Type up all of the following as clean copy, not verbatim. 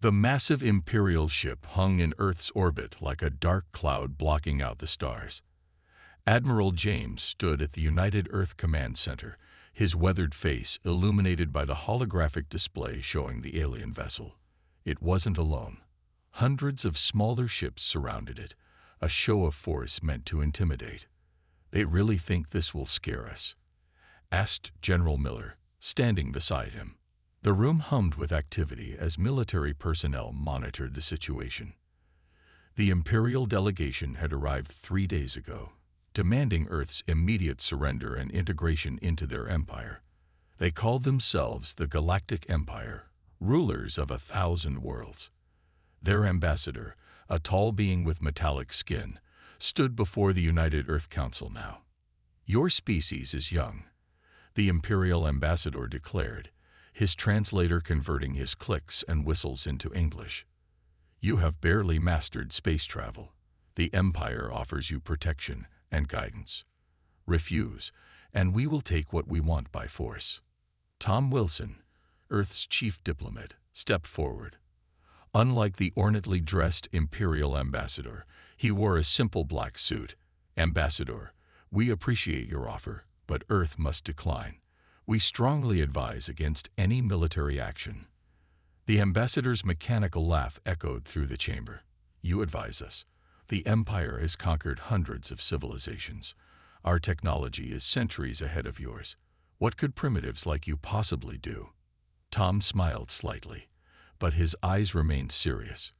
The massive Imperial ship hung in Earth's orbit like a dark cloud blocking out the stars. Admiral James stood at the United Earth Command Center, his weathered face illuminated by the holographic display showing the alien vessel. It wasn't alone. Hundreds of smaller ships surrounded it, a show of force meant to intimidate. "They really think this will scare us?" asked General Miller, standing beside him. The room hummed with activity as military personnel monitored the situation. The Imperial delegation had arrived 3 days ago, demanding Earth's immediate surrender and integration into their empire. They called themselves the Galactic Empire, rulers of 1,000 worlds. Their ambassador, a tall being with metallic skin, stood before the United Earth Council now. "Your species is young," the Imperial ambassador declared, his translator converting his clicks and whistles into English. "You have barely mastered space travel. The Empire offers you protection and guidance. Refuse, and we will take what we want by force." Tom Wilson, Earth's chief diplomat, stepped forward. Unlike the ornately dressed Imperial ambassador, he wore a simple black suit. "Ambassador, we appreciate your offer, but Earth must decline. We strongly advise against any military action." The ambassador's mechanical laugh echoed through the chamber. "You advise us. The Empire has conquered hundreds of civilizations. Our technology is centuries ahead of yours. What could primitives like you possibly do?" Tom smiled slightly, but his eyes remained serious.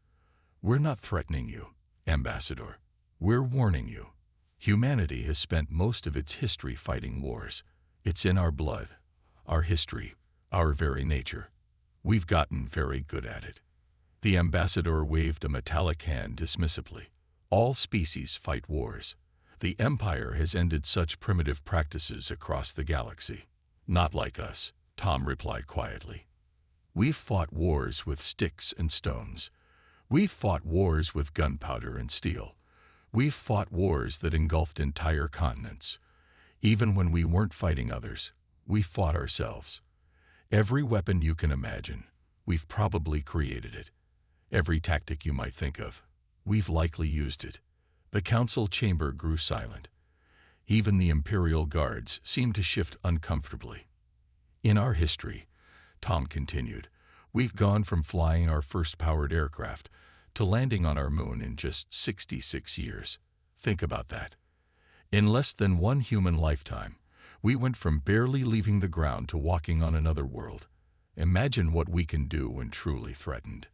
"We're not threatening you, Ambassador. We're warning you. Humanity has spent most of its history fighting wars. It's in our blood, our history, our very nature. We've gotten very good at it." The ambassador waved a metallic hand dismissively. "All species fight wars. The Empire has ended such primitive practices across the galaxy." "Not like us," Tom replied quietly. "We've fought wars with sticks and stones. We've fought wars with gunpowder and steel. We've fought wars that engulfed entire continents. Even when we weren't fighting others, we fought ourselves. Every weapon you can imagine, we've probably created it. Every tactic you might think of, we've likely used it." The council chamber grew silent. Even the Imperial guards seemed to shift uncomfortably. "In our history," Tom continued, "we've gone from flying our first powered aircraft to landing on our moon in just 66 years. Think about that. In less than one human lifetime, we went from barely leaving the ground to walking on another world. Imagine what we can do when truly threatened."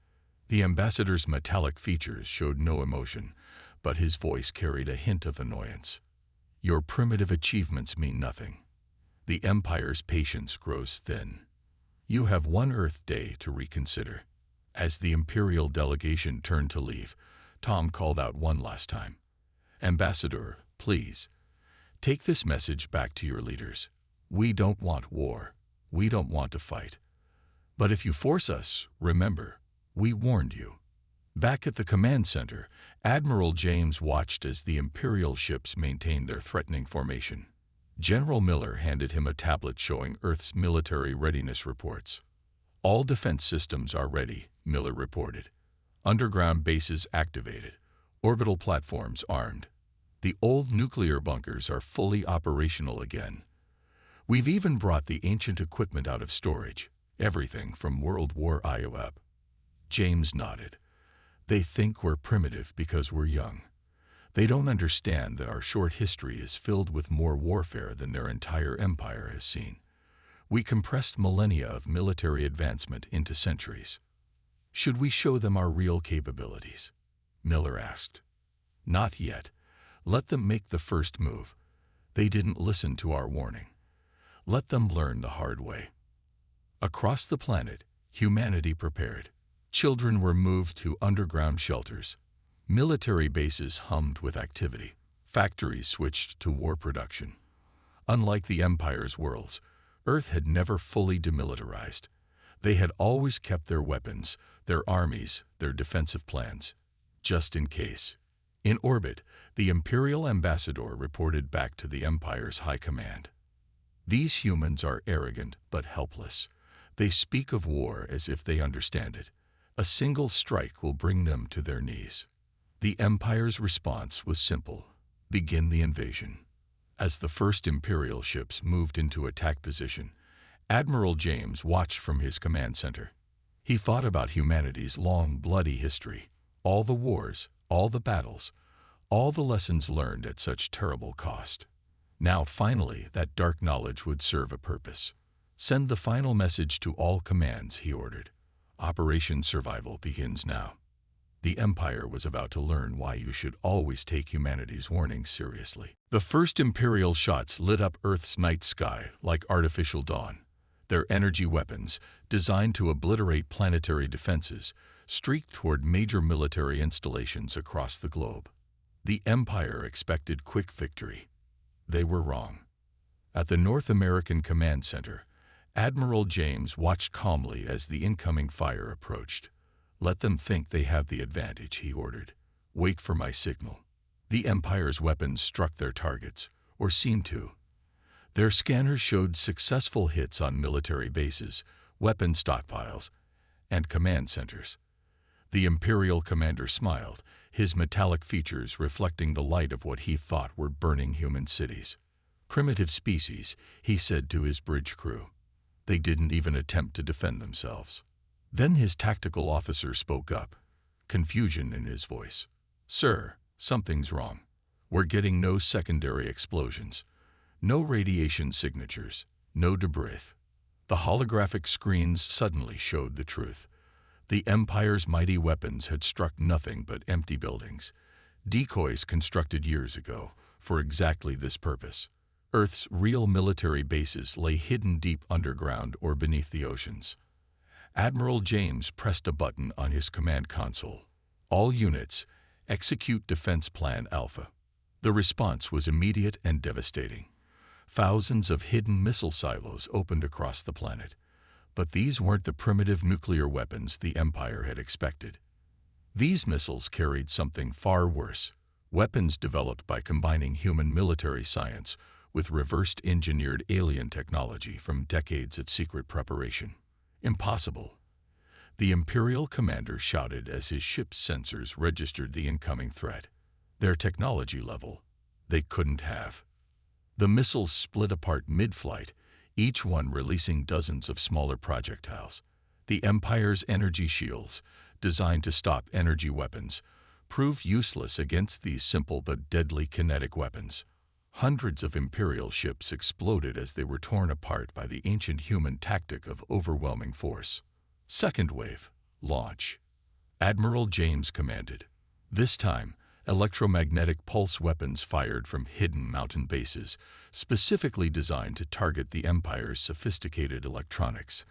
The ambassador's metallic features showed no emotion, but his voice carried a hint of annoyance. "Your primitive achievements mean nothing. The Empire's patience grows thin. You have one Earth day to reconsider." As the Imperial delegation turned to leave, Tom called out one last time. "Ambassador, please, take this message back to your leaders. We don't want war. We don't want to fight. But if you force us, remember, we warned you." Back at the command center, Admiral James watched as the Imperial ships maintained their threatening formation. General Miller handed him a tablet showing Earth's military readiness reports. "All defense systems are ready," Miller reported. "Underground bases activated. Orbital platforms armed. The old nuclear bunkers are fully operational again. We've even brought the ancient equipment out of storage, everything from World War I up." James nodded. "They think we're primitive because we're young. They don't understand that our short history is filled with more warfare than their entire empire has seen. We compressed millennia of military advancement into centuries." "Should we show them our real capabilities?" Miller asked. "Not yet. Let them make the first move. They didn't listen to our warning. Let them learn the hard way." Across the planet, humanity prepared. Children were moved to underground shelters. Military bases hummed with activity. Factories switched to war production. Unlike the Empire's worlds, Earth had never fully demilitarized. They had always kept their weapons, their armies, their defensive plans, just in case. In orbit, the Imperial ambassador reported back to the Empire's high command. "These humans are arrogant but helpless. They speak of war as if they understand it. A single strike will bring them to their knees. The Empire's response was simple: begin the invasion. As the first Imperial ships moved into attack position, Admiral James watched from his command center. He thought about humanity's long, bloody history, all the wars, all the battles, all the lessons learned at such terrible cost. Now, finally, that dark knowledge would serve a purpose. Send the final message to all commands, he ordered. Operation Survival begins now. The Empire was about to learn why you should always take humanity's warnings seriously. The first Imperial shots lit up Earth's night sky like artificial dawn. Their energy weapons, designed to obliterate planetary defenses, streaked toward major military installations across the globe. The Empire expected quick victory. They were wrong. At the North American Command Center, Admiral James watched calmly as the incoming fire approached. Let them think they have the advantage, he ordered. Wait for my signal. The Empire's weapons struck their targets, or seemed to. Their scanners showed successful hits on military bases, weapon stockpiles, and command centers. The Imperial commander smiled, his metallic features reflecting the light of what he thought were burning human cities. Primitive species, he said to his bridge crew. They didn't even attempt to defend themselves. Then his tactical officer spoke up, confusion in his voice. Sir, something's wrong. We're getting no secondary explosions, no radiation signatures, no debris. The holographic screens suddenly showed the truth. The Empire's mighty weapons had struck nothing but empty buildings, decoys constructed years ago for exactly this purpose. Earth's real military bases lay hidden deep underground or beneath the oceans. Admiral James pressed a button on his command console. All units, execute Defense Plan Alpha. The response was immediate and devastating. Thousands of hidden missile silos opened across the planet. But these weren't the primitive nuclear weapons the Empire had expected. These missiles carried something far worse, weapons developed by combining human military science with reversed engineered alien technology from decades of secret preparation. Impossible. The Imperial commander shouted as his ship's sensors registered the incoming threat. Their technology level, they couldn't have. The missiles split apart mid-flight, each one releasing dozens of smaller projectiles. The Empire's energy shields, designed to stop energy weapons, proved useless against these simple but deadly kinetic weapons. Hundreds of Imperial ships exploded as they were torn apart by the ancient human tactic of overwhelming force. Second wave, launch. Admiral James commanded. This time, electromagnetic pulse weapons fired from hidden mountain bases, specifically designed to target the Empire's sophisticated electronics.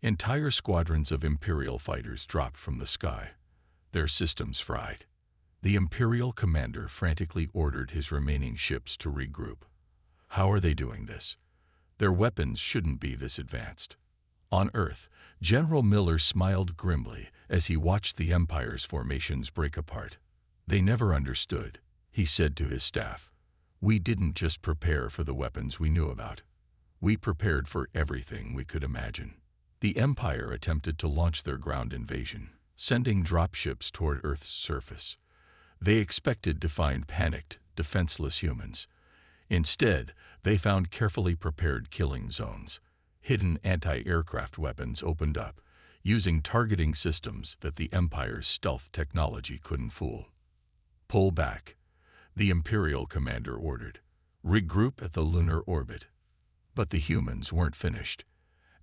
Entire squadrons of Imperial fighters dropped from the sky, their systems fried. The Imperial commander frantically ordered his remaining ships to regroup. How are they doing this? Their weapons shouldn't be this advanced. On Earth, General Miller smiled grimly as he watched the Empire's formations break apart. They never understood, he said to his staff. We didn't just prepare for the weapons we knew about. We prepared for everything we could imagine. The Empire attempted to launch their ground invasion, sending dropships toward Earth's surface. They expected to find panicked, defenseless humans. Instead, they found carefully prepared killing zones. Hidden anti-aircraft weapons opened up, using targeting systems that the Empire's stealth technology couldn't fool. Pull back, the Imperial commander ordered. Regroup at the lunar orbit. But the humans weren't finished.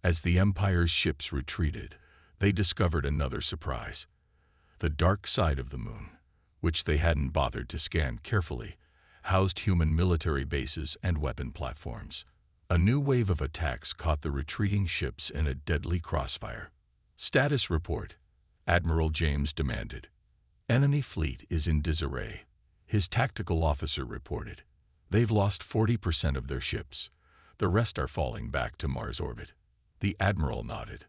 As the Empire's ships retreated, they discovered another surprise. The dark side of the moon, which they hadn't bothered to scan carefully, housed human military bases and weapon platforms. A new wave of attacks caught the retreating ships in a deadly crossfire. Status report, Admiral James demanded. Enemy fleet is in disarray, his tactical officer reported. They've lost 40% of their ships. The rest are falling back to Mars orbit. The Admiral nodded.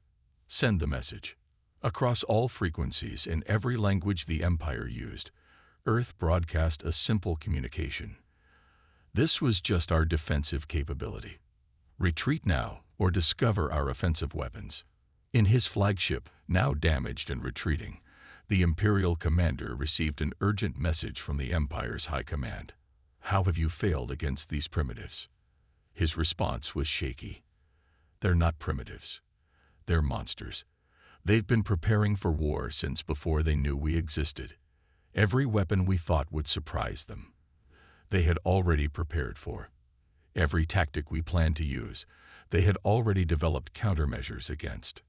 Send the message. Across all frequencies in every language the Empire used, Earth broadcast a simple communication. This was just our defensive capability. Retreat now or discover our offensive weapons. In his flagship, now damaged and retreating, the Imperial commander received an urgent message from the Empire's High Command. "How have you failed against these primitives?" His response was shaky. "They're not primitives. They're monsters. They've been preparing for war since before they knew we existed. Every weapon we thought would surprise them, they had already prepared for. Every tactic we planned to use, they had already developed countermeasures against."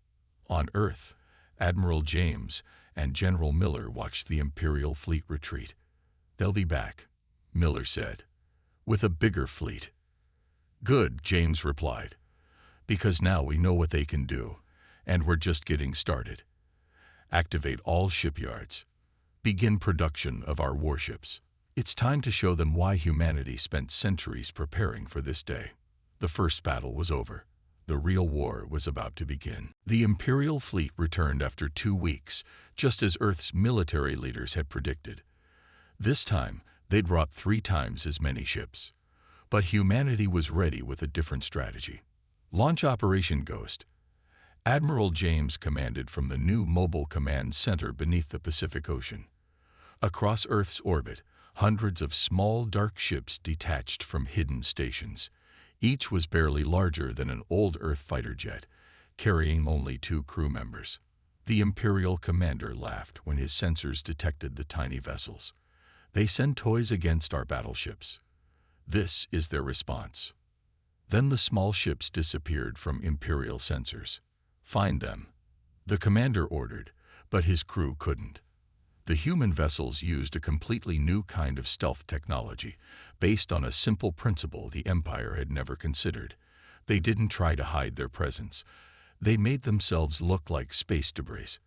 On Earth, Admiral James and General Miller watched the Imperial fleet retreat. "They'll be back," Miller said, "with a bigger fleet." "Good," James replied, "because now we know what they can do, and we're just getting started. Activate all shipyards. Begin production of our warships. It's time to show them why humanity spent centuries preparing for this day." The first battle was over. The real war was about to begin. The Imperial fleet returned after 2 weeks, just as Earth's military leaders had predicted. This time, they'd brought 3 times as many ships. But humanity was ready with a different strategy. Launch Operation Ghost. Admiral James commanded from the new Mobile Command Center beneath the Pacific Ocean. Across Earth's orbit, hundreds of small, dark ships detached from hidden stations. Each was barely larger than an old Earth fighter jet, carrying only 2 crew members. The Imperial commander laughed when his sensors detected the tiny vessels. "They send toys against our battleships. This is their response." Then the small ships disappeared from Imperial sensors. "Find them," the commander ordered, but his crew couldn't. The human vessels used a completely new kind of stealth technology, based on a simple principle the Empire had never considered. They didn't try to hide their presence. They made themselves look like space debris.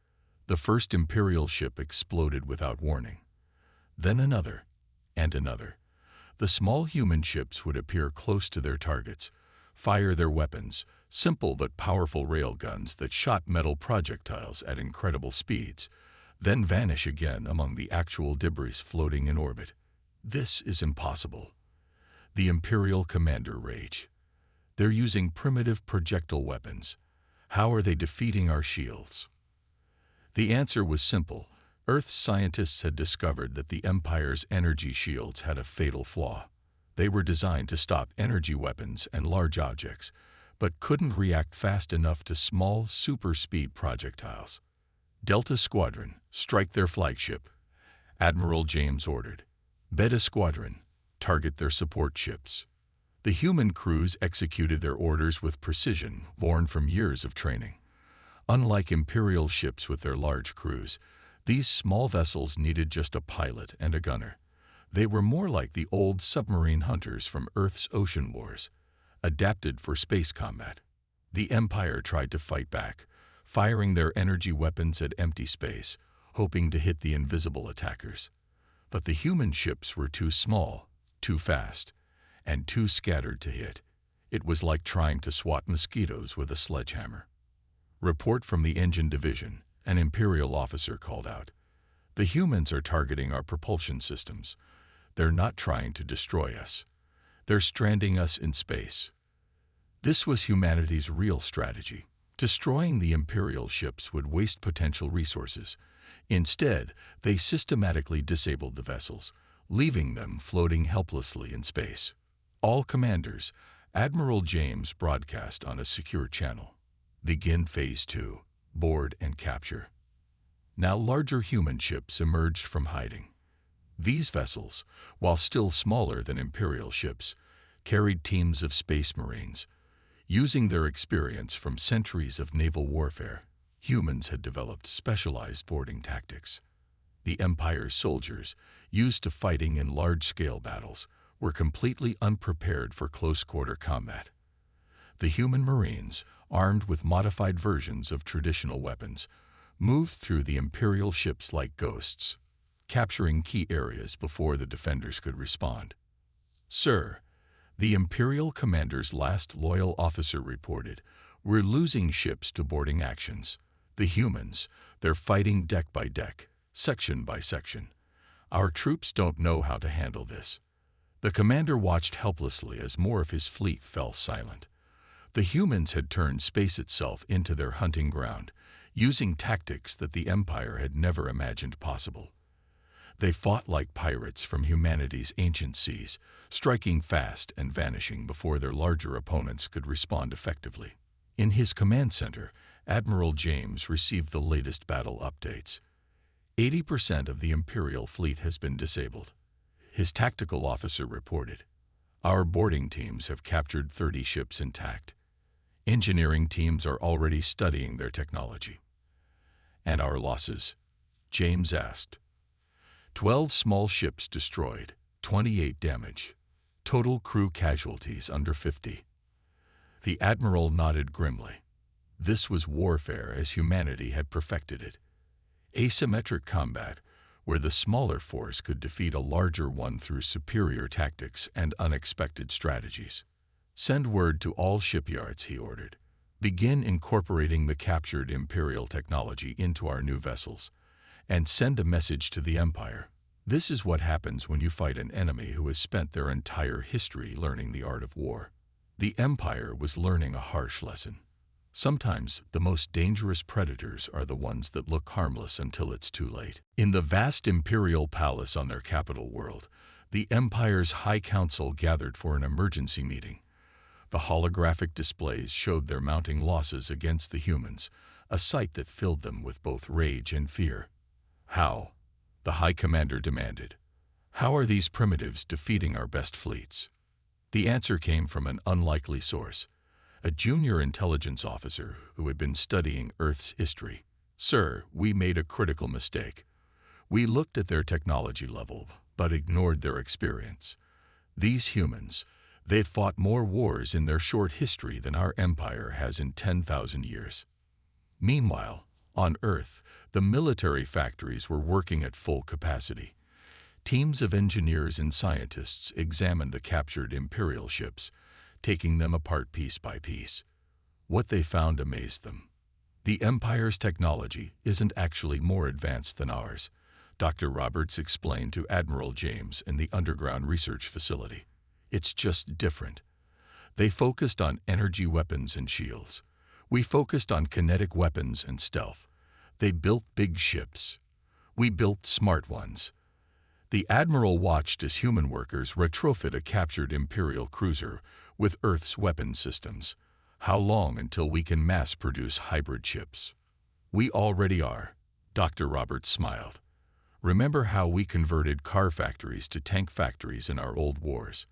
The first Imperial ship exploded without warning. Then another, and another. The small human ships would appear close to their targets, fire their weapons, simple but powerful railguns that shot metal projectiles at incredible speeds, then vanish again among the actual debris floating in orbit. "This is impossible." The Imperial commander raged. "They're using primitive projectile weapons. How are they defeating our shields?" The answer was simple. Earth's scientists had discovered that the Empire's energy shields had a fatal flaw. They were designed to stop energy weapons and large objects, but couldn't react fast enough to small, super-speed projectiles. "Delta Squadron, strike their flagship," Admiral James ordered. "Beta Squadron, target their support ships." The human crews executed their orders with precision born from years of training. Unlike Imperial ships with their large crews, these small vessels needed just a pilot and a gunner. They were more like the old submarine hunters from Earth's ocean wars, adapted for space combat. The Empire tried to fight back, firing their energy weapons at empty space, hoping to hit the invisible attackers. But the human ships were too small, too fast, and too scattered to hit. It was like trying to swat mosquitoes with a sledgehammer. "Report from the engine division," an Imperial officer called out. "The humans are targeting our propulsion systems. They're not trying to destroy us. They're stranding us in space." This was humanity's real strategy. Destroying the Imperial ships would waste potential resources. Instead, they systematically disabled the vessels, leaving them floating helplessly in space. "All commanders," Admiral James broadcast on a secure channel. "Begin Phase 2, board and capture." Now larger human ships emerged from hiding. These vessels, while still smaller than Imperial ships, carried teams of space marines. Using their experience from centuries of naval warfare, humans had developed specialized boarding tactics. The Empire's soldiers, used to fighting in large-scale battles, were completely unprepared for close-quarter combat. The human marines, armed with modified versions of traditional weapons, moved through the Imperial ships like ghosts, capturing key areas before the defenders could respond. "Sir," the Imperial commander's last loyal officer reported, "we're losing ships to boarding actions. The humans, they're fighting deck by deck, section by section. Our troops don't know how to handle this." The commander watched helplessly as more of his fleet fell silent. The humans had turned space itself into their hunting ground, using tactics that the Empire had never imagined possible. They fought like pirates from humanity's ancient seas, striking fast and vanishing before their larger opponents could respond effectively. In his command center, Admiral James received the latest battle updates. 80% of the Imperial fleet has been disabled. His tactical officer reported, "Our boarding teams have captured 30 ships intact. Engineering teams are already studying their technology." "And our losses?" James asked. 12 small ships destroyed, 28 damage. Total crew casualties under 50. The Admiral nodded grimly. This was warfare as humanity had perfected it. Asymmetric combat, where the smaller force could defeat a larger one through superior tactics and unexpected strategies. "Send word to all shipyards," he ordered. "Begin incorporating the captured Imperial technology into our new vessels, and send a message to the Empire. This is what happens when you fight an enemy who has spent their entire history learning the art of war." The Empire was learning a harsh lesson. Sometimes the most dangerous predators are the ones that look harmless until it's too late. In the vast Imperial palace on their capital world, the Empire's High Council gathered for an emergency meeting. The holographic displays showed their mounting losses against the humans, a sight that filled them with both rage and fear. "How?" the High Commander demanded. "How are these primitives defeating our best fleets?" The answer came from an unlikely source, a junior intelligence officer who had been studying Earth's history. "Sir, we made a critical mistake. We looked at their technology level, but ignored their experience. These humans, they've fought more wars in their short history than our empire has in 10,000 years." Meanwhile, on Earth, the military factories were working at full capacity. Teams of engineers and scientists examined the captured Imperial ships, taking them apart piece by piece. What they found amazed them. "The Empire's technology isn't actually more advanced than ours," Dr. Roberts explained to Admiral James in the underground research facility. "It's just different. They focused on energy weapons and shields. We focused on kinetic weapons and stealth. They built big ships. We built smart ones." The Admiral watched as human workers retrofit a captured Imperial cruiser with Earth's weapon systems. "How long until we can mass-produce hybrid ships?" "We already are," Dr. Roberts smiled. "Remember how we converted car factories to tank factories in our old wars?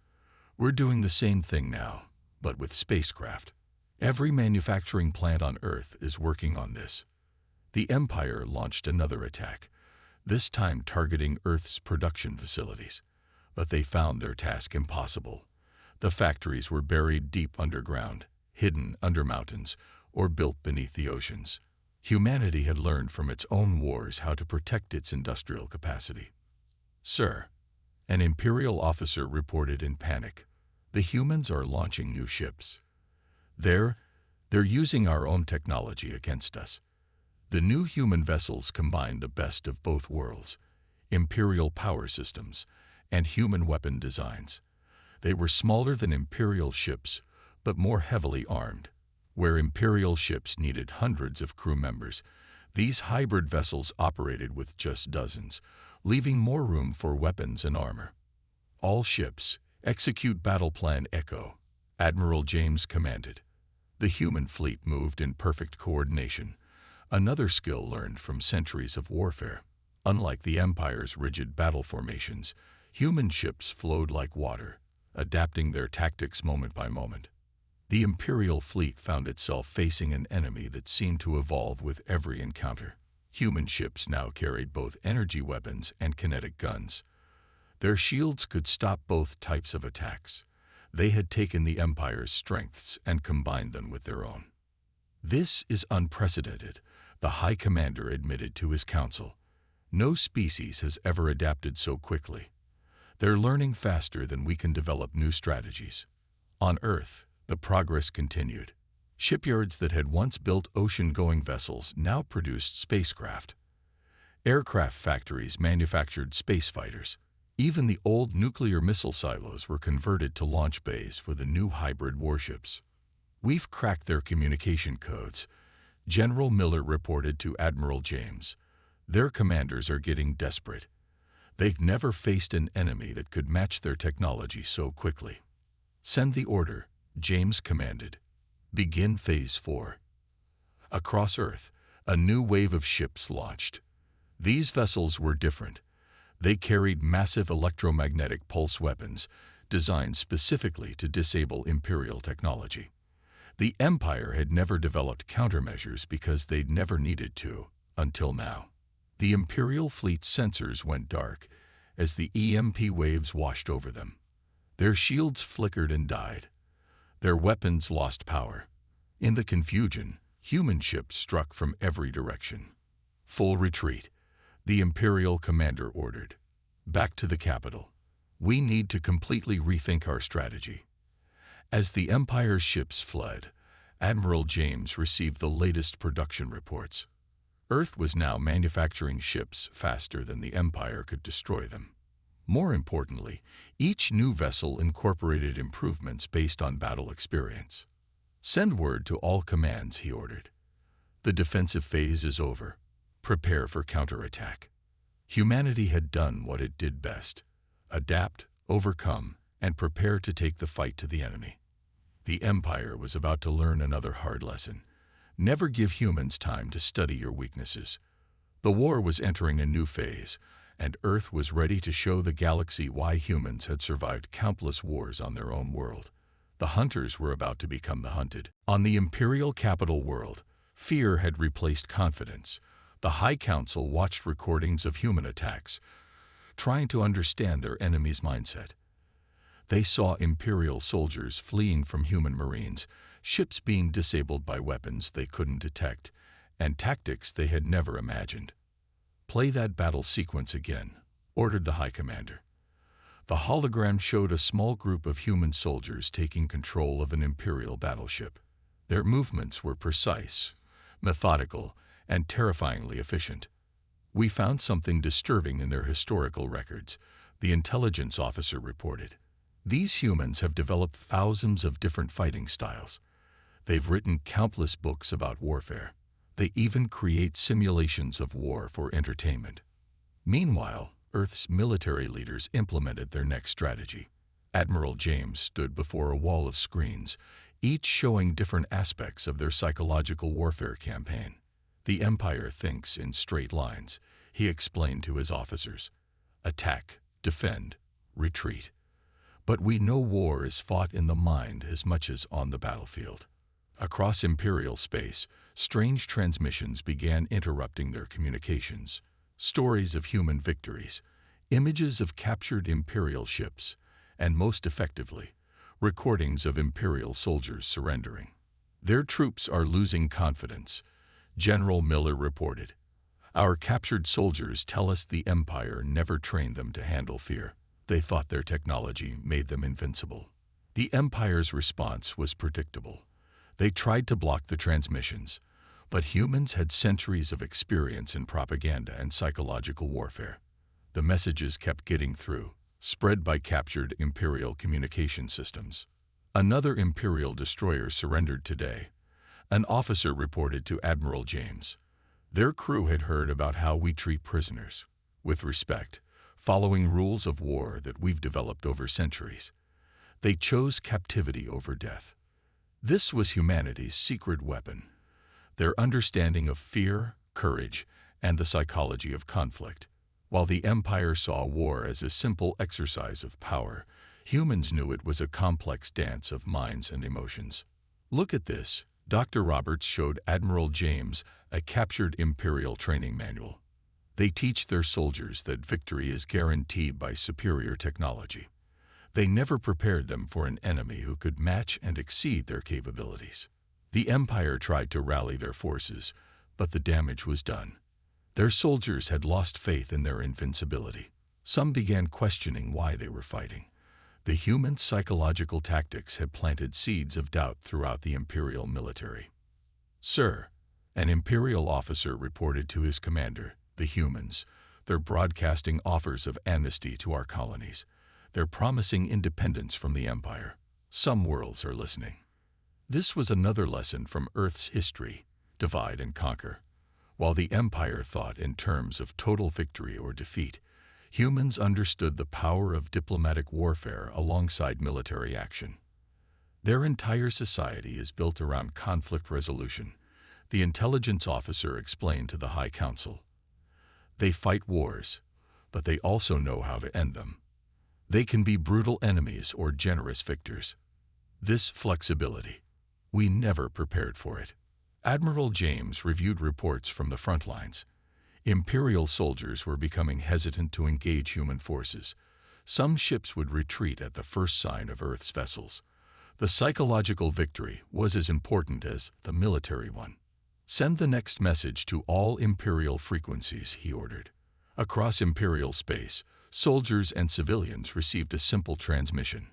We're doing the same thing now, but with spacecraft. Every manufacturing plant on Earth is working on this." The Empire launched another attack, this time targeting Earth's production facilities. But they found their task impossible. The factories were buried deep underground, hidden under mountains, or built beneath the oceans. Humanity had learned from its own wars how to protect its industrial capacity. "Sir," an Imperial officer reported in panic, "the humans are launching new ships. They're using our own technology against us." The new human vessels combined the best of both worlds, Imperial power systems and human weapon designs. They were smaller than Imperial ships, but more heavily armed. Where Imperial ships needed hundreds of crew members, these hybrid vessels operated with just dozens, leaving more room for weapons and armor. "All ships, execute Battle Plan Echo," Admiral James commanded. The human fleet moved in perfect coordination, another skill learned from centuries of warfare. Unlike the Empire's rigid battle formations, human ships flowed like water, adapting their tactics moment by moment. The Imperial fleet found itself facing an enemy that seemed to evolve with every encounter. Human ships now carried both energy weapons and kinetic guns. Their shields could stop both types of attacks. They had taken the Empire's strengths and combined them with their own. "This is unprecedented," the High Commander admitted to his council. "No species has ever adapted so quickly. They're learning faster than we can develop new strategies." On Earth, the progress continued. Shipyards that had once built ocean-going vessels now produced spacecraft. Aircraft factories manufactured space fighters. Even the old nuclear missile silos were converted to launch bays for the new hybrid warships. "We've cracked their communication codes," General Miller reported to Admiral James. "Their commanders are getting desperate. They've never faced an enemy that could match their technology so quickly." "Send the order," James commanded. "Begin Phase 4. Across Earth, a new wave of ships launched. These vessels were different. They carried massive electromagnetic pulse weapons designed specifically to disable Imperial technology. The Empire had never developed countermeasures because they'd never needed to, until now. The Imperial fleet's sensors went dark as the EMP waves washed over them. Their shields flickered and died. Their weapons lost power. In the confusion, human ships struck from every direction. "Full retreat," the Imperial commander ordered. "Back to the capital. We need to completely rethink our strategy." As the Empire's ships fled, Admiral James received the latest production reports. Earth was now manufacturing ships faster than the Empire could destroy them. More importantly, each new vessel incorporated improvements based on battle experience. "Send word to all commands," he ordered. "The defensive phase is over. Prepare for counterattack." Humanity had done what it did best: adapt, overcome, and prepare to take the fight to the enemy. The Empire was about to learn another hard lesson. Never give humans time to study your weaknesses. The war was entering a new phase, and Earth was ready to show the galaxy why humans had survived countless wars on their own world. The hunters were about to become the hunted. On the Imperial capital world, fear had replaced confidence. The High Council watched recordings of human attacks, trying to understand their enemy's mindset. They saw Imperial soldiers fleeing from human marines, ships being disabled by weapons they couldn't detect, and tactics they had never imagined. "Play that battle sequence again," ordered the High Commander. The hologram showed a small group of human soldiers taking control of an Imperial battleship. Their movements were precise, methodical, and terrifyingly efficient. "We found something disturbing in their historical records," the intelligence officer reported. "These humans have developed thousands of different fighting styles. They've written countless books about warfare. They even create simulations of war for entertainment." Meanwhile, Earth's military leaders implemented their next strategy. Admiral James stood before a wall of screens, each showing different aspects of their psychological warfare campaign. "The Empire thinks in straight lines," he explained to his officers. "Attack, defend, retreat. But we know war is fought in the mind as much as on the battlefield." Across Imperial space, strange transmissions began interrupting their communications. Stories of human victories, images of captured Imperial ships, and most effectively, recordings of Imperial soldiers surrendering. "Their troops are losing confidence," General Miller reported. "Our captured soldiers tell us the Empire never trained them to handle fear. They thought their technology made them invincible." The Empire's response was predictable. They tried to block the transmissions, but humans had centuries of experience in propaganda and psychological warfare. The messages kept getting through, spread by captured Imperial communication systems. Another Imperial destroyer surrendered today, an officer reported to Admiral James. "Their crew had heard about how we treat prisoners, with respect, following rules of war that we've developed over centuries. They chose captivity over death. This was humanity's secret weapon, their understanding of fear, courage, and the psychology of conflict. While the Empire saw war as a simple exercise of power, humans knew it was a complex dance of minds and emotions." "Look at this," Dr. Roberts showed Admiral James a captured Imperial training manual. "They teach their soldiers that victory is guaranteed by superior technology. They never prepared them for an enemy who could match and exceed their capabilities." The Empire tried to rally their forces, but the damage was done. Their soldiers had lost faith in their invincibility. Some began questioning why they were fighting. The human psychological tactics had planted seeds of doubt throughout the Imperial military. "Sir," an Imperial officer reported to his commander, "the humans, they're broadcasting offers of amnesty to our colonies. They're promising independence from the Empire. Some worlds are listening." This was another lesson from Earth's history: divide and conquer. While the Empire thought in terms of total victory or defeat, humans understood the power of diplomatic warfare alongside military action. Their entire society is built around conflict resolution, the intelligence officer explained to the High Council. They fight wars, but they also know how to end them. They can be brutal enemies or generous victors. This flexibility, we never prepared for it. Admiral James reviewed reports from the front lines. Imperial soldiers were becoming hesitant to engage human forces. Some ships would retreat at the first sign of Earth's vessels. The psychological victory was as important as the military one. Send the next message to all Imperial frequencies, he ordered. Across Imperial space, soldiers and civilians received a simple transmission.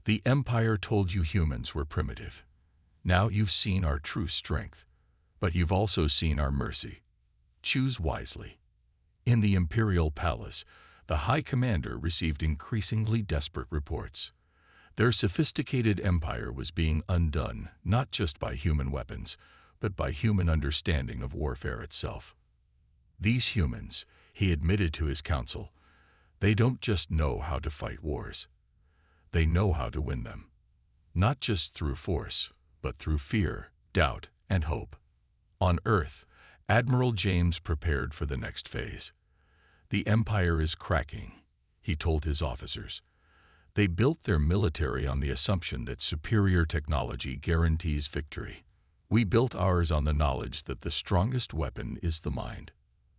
The Empire told you humans were primitive. Now you've seen our true strength, but you've also seen our mercy. Choose wisely. In the Imperial Palace, the High Commander received increasingly desperate reports. Their sophisticated empire was being undone not just by human weapons, but by human understanding of warfare itself. These humans, he admitted to his council, they don't just know how to fight wars. They know how to win them. Not just through force, but through fear, doubt, and hope. On Earth, Admiral James prepared for the next phase. The Empire is cracking, he told his officers. They built their military on the assumption that superior technology guarantees victory. We built ours on the knowledge that the strongest weapon is the mind.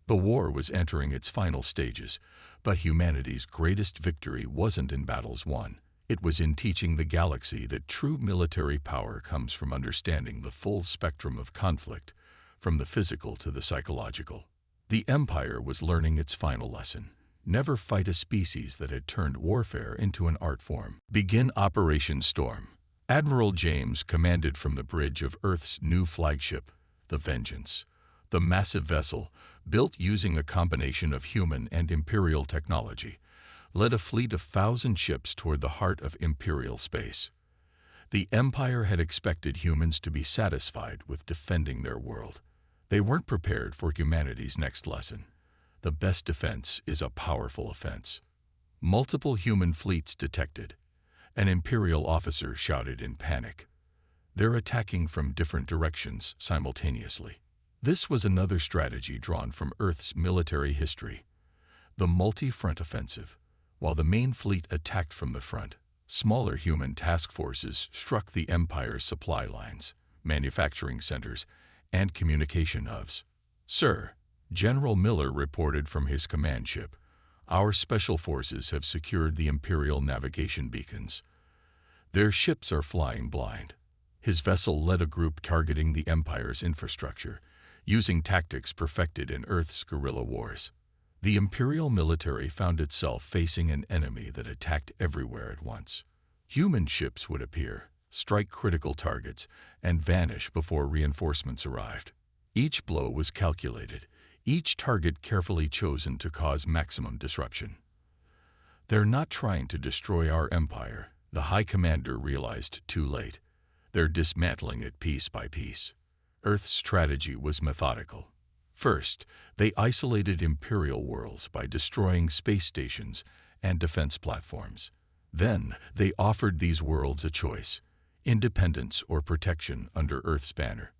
The war was entering its final stages, but humanity's greatest victory wasn't in battles won. It was in teaching the galaxy that true military power comes from understanding the full spectrum of conflict, from the physical to the psychological. The Empire was learning its final lesson: never fight a species that had turned warfare into an art form. Begin Operation Storm. Admiral James commanded from the bridge of Earth's new flagship, the Vengeance. The massive vessel, built using a combination of human and Imperial technology, led a fleet of 1,000 ships toward the heart of Imperial space. The Empire had expected humans to be satisfied with defending their world. They weren't prepared for humanity's next lesson: the best defense is a powerful offense. Multiple human fleets detected. An Imperial officer shouted in panic. They're attacking from different directions simultaneously. This was another strategy drawn from Earth's military history: the multi-front offensive. While the main fleet attacked from the front, smaller human task forces struck the Empire's supply lines, manufacturing centers, and communication hubs. Sir, General Miller reported from his command ship, our special forces have secured the Imperial navigation beacons. Their ships are flying blind. His vessel led a group targeting the Empire's infrastructure, using tactics perfected in Earth's guerrilla wars. The Imperial military found itself facing an enemy that attacked everywhere at once. Human ships would appear, strike critical targets, and vanish before reinforcements arrived. Each blow was calculated, each target carefully chosen to cause maximum disruption. They're not trying to destroy our empire, the High Commander realized too late. They're dismantling it piece by piece. Earth's strategy was methodical. First, they isolated Imperial worlds by destroying space stations and defense platforms. Then, they offered these worlds a choice: independence or protection under Earth's banner.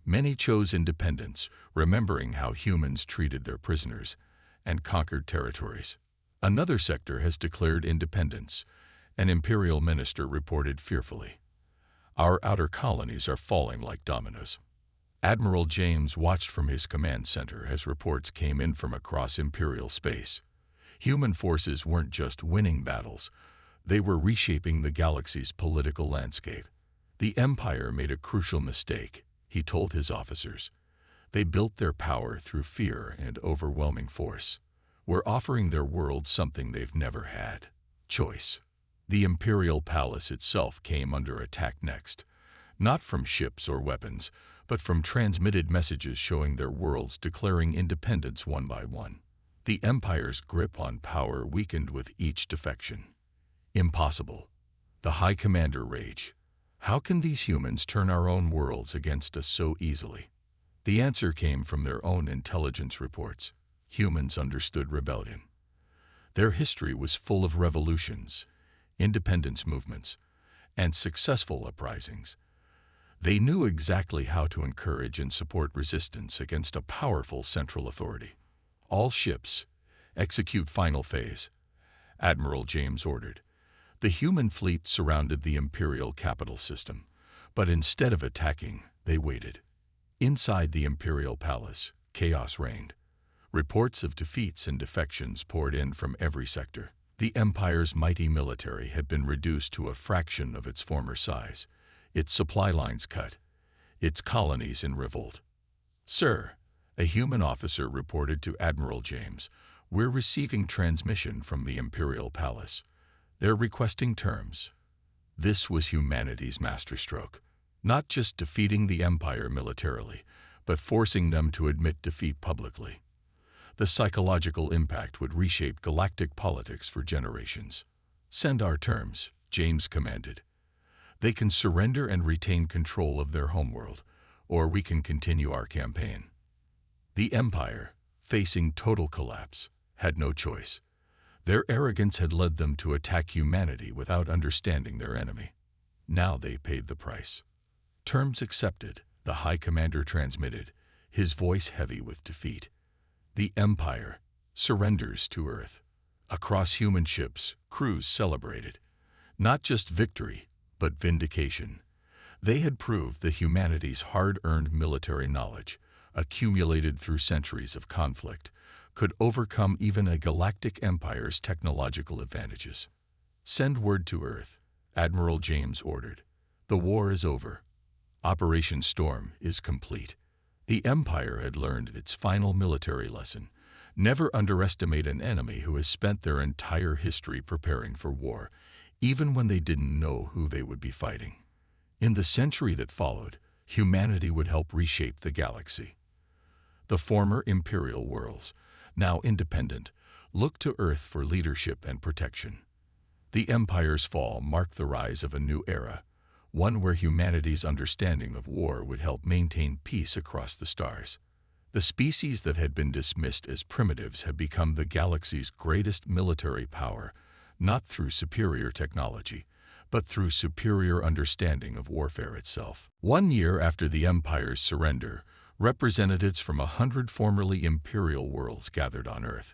Many chose independence, remembering how humans treated their prisoners, and conquered territories. Another sector has declared independence. An Imperial minister reported fearfully. Our outer colonies are falling like dominoes. Admiral James watched from his command center as reports came in from across Imperial space. Human forces weren't just winning battles, they were reshaping the galaxy's political landscape. The Empire made a crucial mistake, he told his officers. They built their power through fear and overwhelming force. We're offering their world something they've never had: choice. The Imperial Palace itself came under attack next, not from ships or weapons, but from transmitted messages showing their worlds declaring independence one by one. The Empire's grip on power weakened with each defection. Impossible. The High Commander raged. How can these humans turn our own worlds against us so easily? The answer came from their own intelligence reports. Humans understood rebellion. Their history was full of revolutions, independence movements, and successful uprisings. They knew exactly how to encourage and support resistance against a powerful central authority. All ships, execute final phase, Admiral James ordered. The human fleet surrounded the Imperial capital system, but instead of attacking, they waited. Inside the Imperial palace, chaos reigned. Reports of defeats and defections poured in from every sector. The Empire's mighty military had been reduced to a fraction of its former size, its supply lines cut, its colonies in revolt. "Sir," a human officer reported to Admiral James, "we're receiving transmission from the Imperial Palace. They're requesting terms." This was humanity's masterstroke, not just defeating the Empire militarily, but forcing them to admit defeat publicly. The psychological impact would reshape galactic politics for generations. "Send our terms," James commanded. "They can surrender and retain control of their homeworld, or we can continue our campaign." The Empire, facing total collapse, had no choice. Their arrogance had led them to attack humanity without understanding their enemy. Now they paid the price. "Terms accepted," the High Commander transmitted, his voice heavy with defeat. The Empire surrenders to Earth. Across human ships, crews celebrated. Not just victory, but vindication. They had proved that humanity's hard-earned military knowledge, accumulated through centuries of conflict, could overcome even a galactic empire's technological advantages. "Send word to Earth," Admiral James ordered. "The war is over. Operation Storm is complete." The Empire had learned its final military lesson. Never underestimate an enemy who has spent their entire history preparing for war, even when they didn't know who they would be fighting. In the century that followed, humanity would help reshape the galaxy. The former imperial worlds, now independent, looked to Earth for leadership and protection. The Empire's fall marked the rise of a new era, one where humanity's understanding of war would help maintain peace across the stars. The species that had been dismissed as primitives had become the galaxy's greatest military power, not through superior technology, but through superior understanding of warfare itself. 1 year after the Empire's surrender, representatives from 100 formerly imperial worlds gathered on Earth.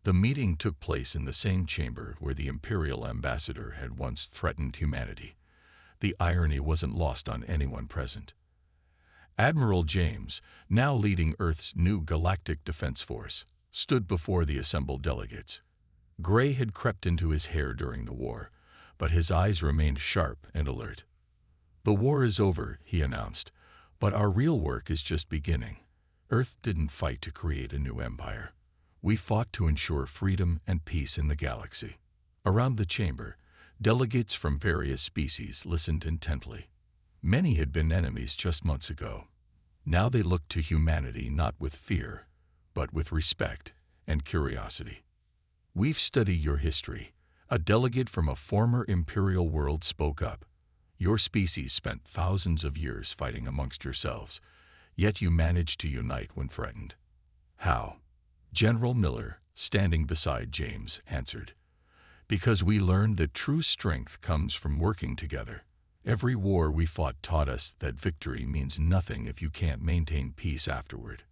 The meeting took place in the same chamber where the Imperial ambassador had once threatened humanity. The irony wasn't lost on anyone present. Admiral James, now leading Earth's new Galactic Defense Force, stood before the assembled delegates. Gray had crept into his hair during the war, but his eyes remained sharp and alert. "The war is over," he announced, "but our real work is just beginning. Earth didn't fight to create a new empire. We fought to ensure freedom and peace in the galaxy." Around the chamber, delegates from various species listened intently. Many had been enemies just months ago. Now they looked to humanity not with fear, but with respect and curiosity. "We've studied your history," a delegate from a former imperial world spoke up. "Your species spent thousands of years fighting amongst yourselves, yet you managed to unite when threatened." "How?" General Miller, standing beside James, answered. "Because we learned that true strength comes from working together. Every war we fought taught us that victory means nothing if you can't maintain peace afterward."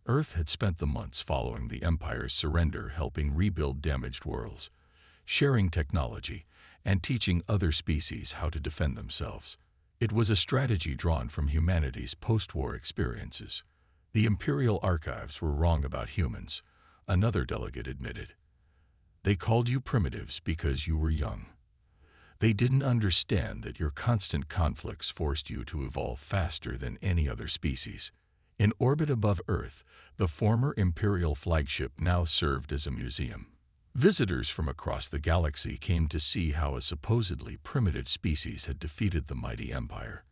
Earth had spent the months following the Empire's surrender helping rebuild damaged worlds, sharing technology, and teaching other species how to defend themselves. It was a strategy drawn from humanity's post-war experiences. "The Imperial archives were wrong about humans," another delegate admitted. "They called you primitives because you were young. They didn't understand that your constant conflicts forced you to evolve faster than any other species." In orbit above Earth, the former Imperial flagship now served as a museum. Visitors from across the galaxy came to see how a supposedly primitive species had defeated the mighty Empire.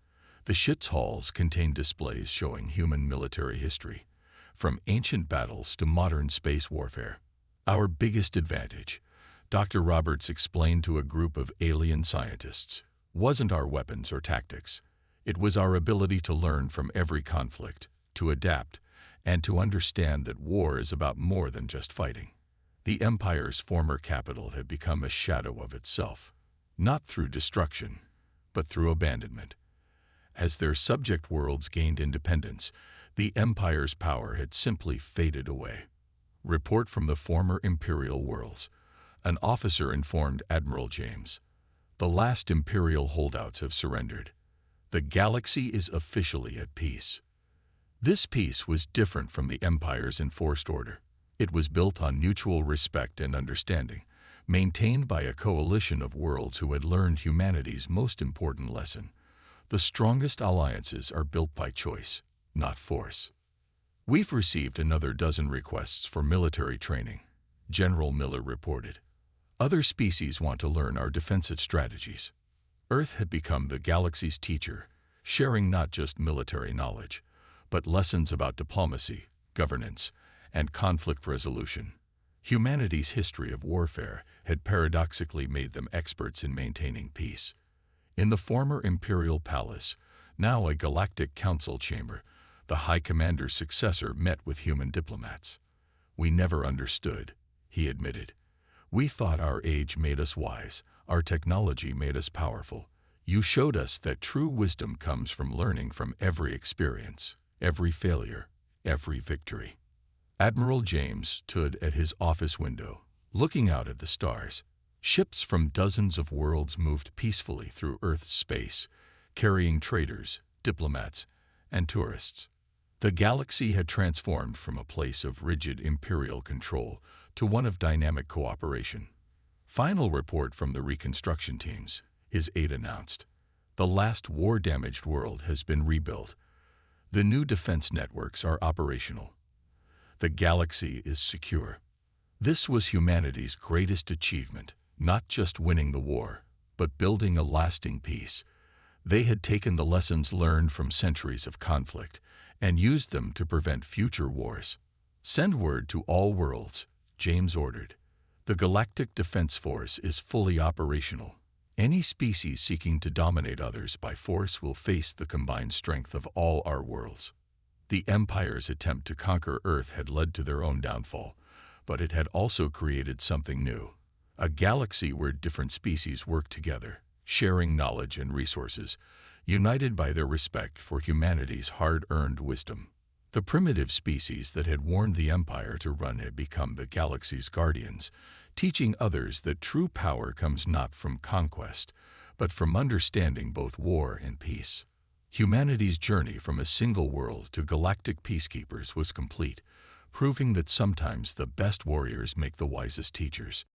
The ship's halls contained displays showing human military history, from ancient battles to modern space warfare. "Our biggest advantage," Dr. Roberts explained to a group of alien scientists, wasn't our weapons or tactics. It was our ability to learn from every conflict, to adapt, and to understand that war is about more than just fighting. The Empire's former capital had become a shadow of itself, not through destruction, but through abandonment. As their subject worlds gained independence, the Empire's power had simply faded away. Report from the former Imperial worlds. An officer informed Admiral James. The last Imperial holdouts have surrendered. The galaxy is officially at peace. This peace was different from the Empire's enforced order. It was built on mutual respect and understanding, maintained by a coalition of worlds who had learned humanity's most important lesson. The strongest alliances are built by choice, not force. We've received another dozen requests for military training, General Miller reported. Other species want to learn our defensive strategies. Earth had become the galaxy's teacher, sharing not just military knowledge, but lessons about diplomacy, governance, and conflict resolution. Humanity's history of warfare had paradoxically made them experts in maintaining peace. In the former Imperial Palace, now a Galactic Council chamber, the High Commander's successor met with human diplomats. "We never understood," he admitted. "We thought our age made us wise, our technology made us powerful. You showed us that true wisdom comes from learning from every experience, every failure, every victory." Admiral James stood at his office window, looking out at the stars. Ships from dozens of worlds moved peacefully through Earth's space, carrying traders, diplomats, and tourists. The galaxy had transformed from a place of rigid imperial control to one of dynamic cooperation. "Final report from the reconstruction teams," his aide announced. "The last war-damaged world has been rebuilt. The new defense networks are operational. The galaxy is secure." This was humanity's greatest achievement, not just winning the war, but building a lasting peace. They had taken the lessons learned from centuries of conflict and used them to prevent future wars. "Send word to all worlds," James ordered. "The Galactic Defense Force is fully operational. Any species seeking to dominate others by force will face the combined strength of all our worlds." The Empire's attempt to conquer Earth had led to their own downfall, but it had also created something new. A galaxy where different species work together, sharing knowledge and resources, united by their respect for humanity's hard-earned wisdom. The primitive species that had warned the Empire to run had become the galaxy's guardians, teaching others that true power comes not from conquest, but from understanding both war and peace. Humanity's journey from a single world to galactic peacekeepers was complete, proving that sometimes the best warriors make the wisest teachers.